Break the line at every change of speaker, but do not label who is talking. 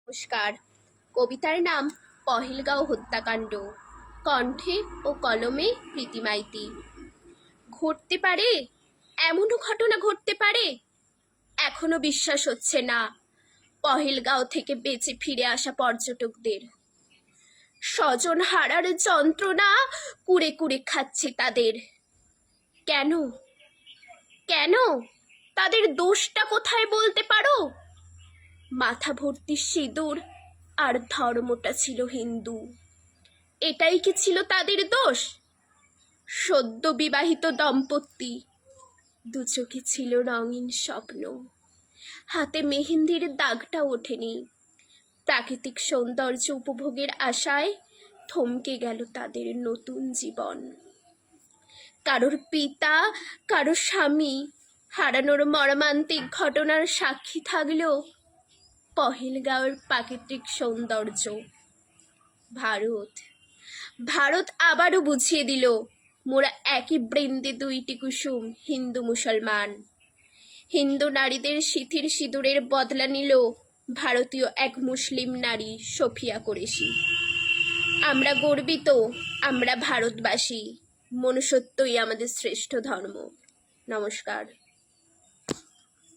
নমস্কার। কবিতার নাম পহেলগাঁও হত্যাকাণ্ড। কণ্ঠে ও কলমে প্রীতি মাইতি। ঘটতে পারে, এমনও ঘটনা ঘটতে পারে। এখনো বিশ্বাস হচ্ছে না পহেলগাঁও থেকে বেঁচে ফিরে আসা পর্যটকদের। স্বজন হারার যন্ত্রণা কুড়ে কুড়ে খাচ্ছে তাদের। কেন কেন তাদের দোষটা কোথায় বলতে পারো? মাথা ভর্তি সিঁদুর আর ধর্মটা ছিল হিন্দু, এটাই কি ছিল তাদের দোষ? সদ্য বিবাহিত দম্পতি, দু চোখে ছিল রঙিন স্বপ্ন, হাতে মেহেন্দির দাগটা ওঠেনি। প্রাকৃতিক সৌন্দর্য উপভোগের আশায় থমকে গেল তাদের নতুন জীবন। কারোর পিতা, কারো স্বামী হারানোর মর্মান্তিক ঘটনার সাক্ষী থাকলেও পহেলগাঁওয়ের প্রাকৃতিক সৌন্দর্য। ভারত আবারও বুঝিয়ে দিল, মোরা একই বৃন্দে দুইটি কুসুম, হিন্দু মুসলমান। হিন্দু নারীদের সিথির সিঁদুরের বদলা নিল ভারতীয় এক মুসলিম নারী সফিয়া কুরেশি। আমরা গর্বিত, আমরা ভারতবাসী। মনুষ্যত্বই আমাদের শ্রেষ্ঠ ধর্ম। নমস্কার।